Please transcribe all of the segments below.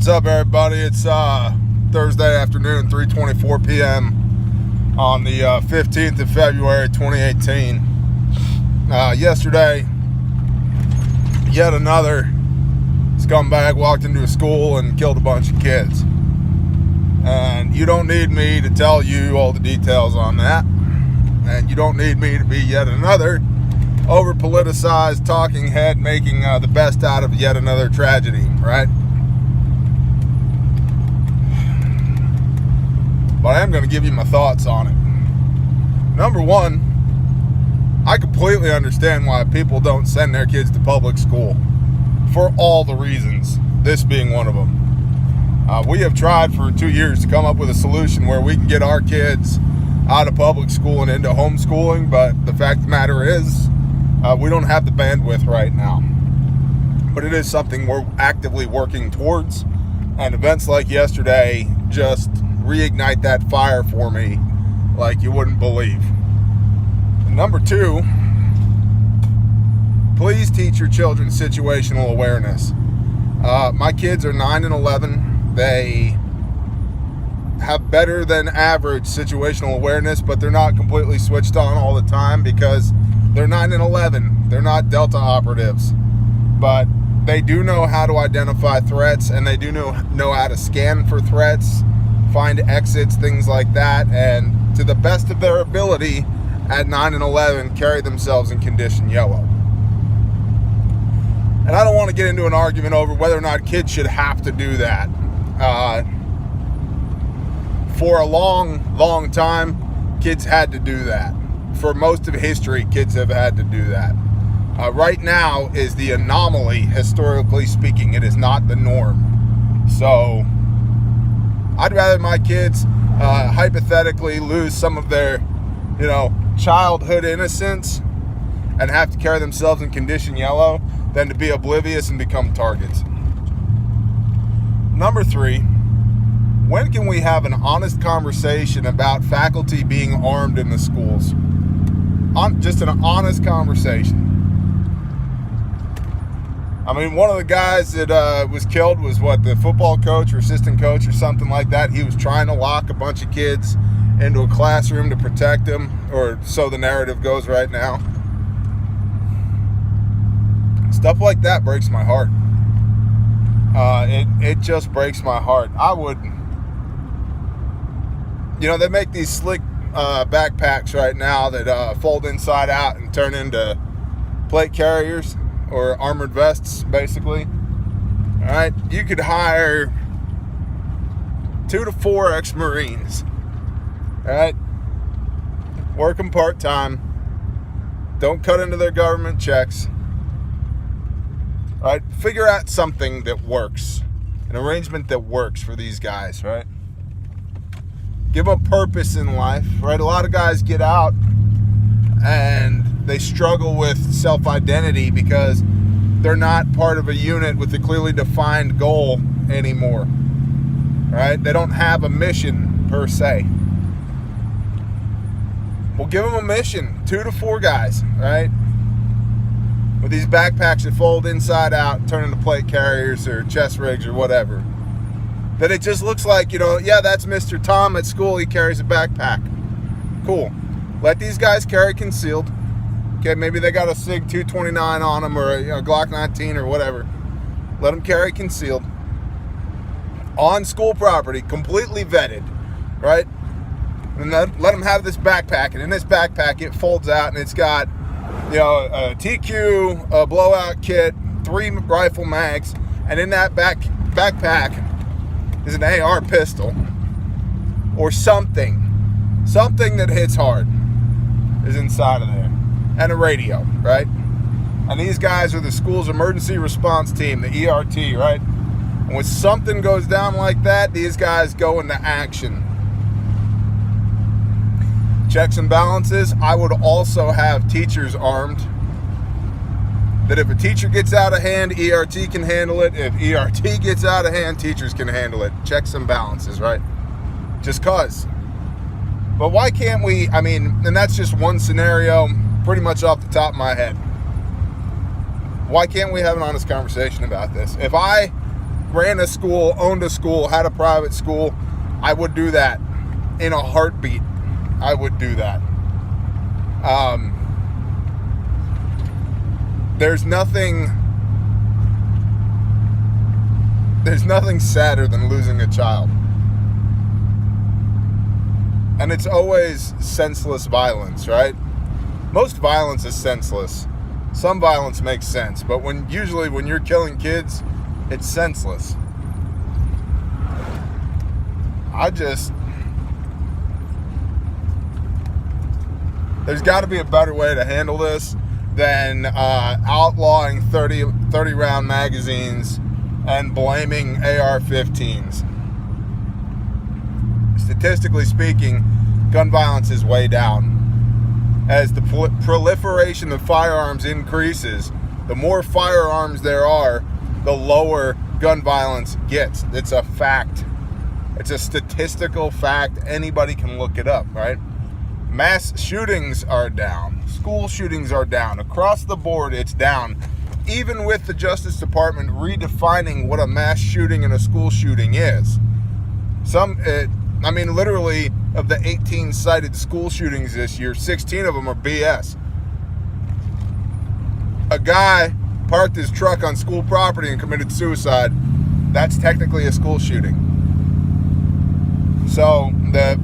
What's up, everybody? It's Thursday afternoon, 3:24 p.m. on the 15th of February, 2018. Yesterday, yet another scumbag walked into a school and killed a bunch of kids. And you don't need me to tell you all the details on that. And you don't need me to be yet another over-politicized talking head making the best out of yet another tragedy, right? But I am going to give you my thoughts on it. Number one, I completely understand why people don't send their kids to public school for all the reasons, this being one of them. We have tried for 2 years to come up with a solution where we can get our kids out of public school and into homeschooling, but the fact of the matter is, we don't have the bandwidth right now. But it is something we're actively working towards, and events like yesterday just reignite that fire for me like you wouldn't believe. Number two, please teach your children situational awareness. My kids are 9 and 11. They have better than average situational awareness, but they're not completely switched on all the time because they're 9 and 11. They're not Delta operatives, but they do know how to identify threats, and they do know how to scan for threats, find exits, things like that, and to the best of their ability at 9 and 11 carry themselves in condition yellow. And I don't want to get into an argument over whether or not kids should have to do that. For a long time, kids had to do that. For most of history, kids have had to do that. Right now is the anomaly, historically speaking. It is not the norm. So I'd rather my kids hypothetically lose some of their, childhood innocence and have to carry themselves in condition yellow than to be oblivious and become targets. Number three, when can we have an honest conversation about faculty being armed in the schools? Just an honest conversation. I mean, one of the guys that was killed was the football coach or assistant coach or something like that. He was trying to lock a bunch of kids into a classroom to protect them, or so the narrative goes right now. Stuff like that breaks my heart. It just breaks my heart. I would, they make these slick backpacks right now that fold inside out and turn into plate carriers or armored vests, basically. All right, you could hire 2 to 4 ex-Marines. All right, work them part-time. Don't cut into their government checks. All right, figure out something that works, an arrangement that works for these guys, right? Give them purpose in life, right? A lot of guys get out and they struggle with self-identity because they're not part of a unit with a clearly defined goal anymore, right? They don't have a mission per se. Well, give them a mission, 2 to 4 guys, right? With these backpacks that fold inside out and turn into plate carriers or chest rigs or whatever. That it just looks like, yeah, that's Mr. Tom at school. He carries a backpack. Cool. Let these guys carry concealed. Okay, maybe they got a SIG 229 on them or a Glock 19 or whatever. Let them carry concealed. On school property, completely vetted, right? And let them have this backpack. And in this backpack, it folds out and it's got, a TQ, a blowout kit, 3 rifle mags. And in that backpack is an AR pistol or something that hits hard is inside of there, and a radio, right? And these guys are the school's emergency response team, the ERT, right? And when something goes down like that, these guys go into action. Checks and balances. I would also have teachers armed. That if a teacher gets out of hand, ERT can handle it. If ERT gets out of hand, teachers can handle it. Checks and balances, right? Just cause. But why can't we, and that's just one scenario, pretty much off the top of my head. Why can't we have an honest conversation about this? If I ran a school, owned a school, had a private school, I would do that in a heartbeat. I would do that. There's nothing sadder than losing a child. And it's always senseless violence, right? Most violence is senseless. Some violence makes sense, but usually when you're killing kids, it's senseless. There's got to be a better way to handle this than outlawing 30 round magazines and blaming AR-15s. Statistically speaking, gun violence is way down. As the proliferation of firearms increases, the more firearms there are, the lower gun violence gets. It's a fact. It's a statistical fact. Anybody can look it up, right? Mass shootings are down. School shootings are down. Across the board, it's down. Even with the Justice Department redefining what a mass shooting and a school shooting is. Literally, of the 18 cited school shootings this year, 16 of them are BS. A guy parked his truck on school property and committed suicide. That's technically a school shooting. So the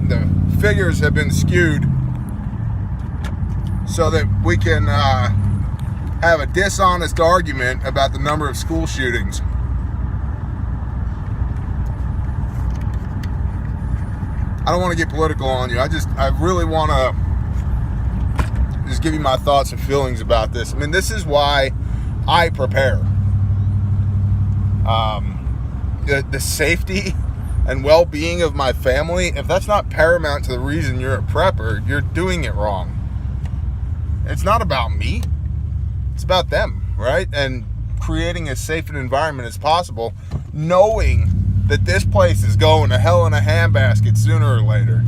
figures have been skewed so that we can have a dishonest argument about the number of school shootings. I don't want to get political on you. I really want to just give you my thoughts and feelings about this. I mean, this is why I prepare. The safety and well-being of my family, if that's not paramount to the reason you're a prepper, you're doing it wrong. It's not about me. It's about them, right? And creating as safe an environment as possible, knowing that this place is going to hell in a handbasket sooner or later,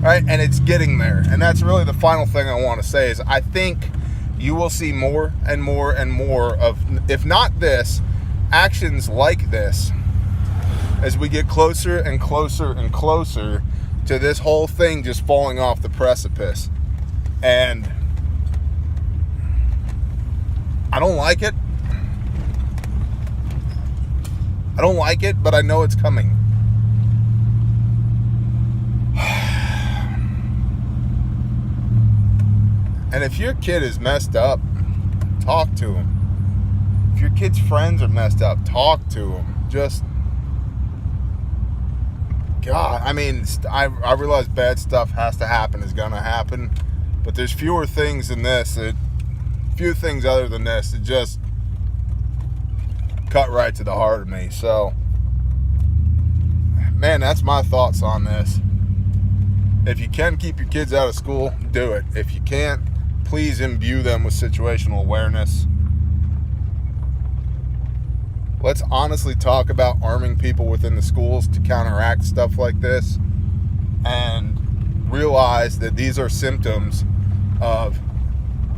right? And it's getting there. And that's really the final thing I want to say is I think you will see more and more and more of, if not this, actions like this as we get closer and closer and closer to this whole thing just falling off the precipice. And I don't like it. I don't like it, but I know it's coming. And if your kid is messed up, talk to him. If your kid's friends are messed up, talk to them. Just, God, I mean, I realize bad stuff has to happen, is going to happen, but there's few things other than this. It just cut right to the heart of me. So, man, that's my thoughts on this. If you can keep your kids out of school, do it. If you can't, please imbue them with situational awareness. Let's honestly talk about arming people within the schools to counteract stuff like this, and realize that these are symptoms of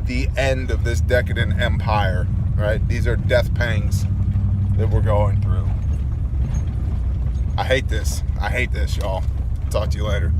the end of this decadent empire, right? These are death pangs that we're going through. I hate this, y'all. Talk to you later.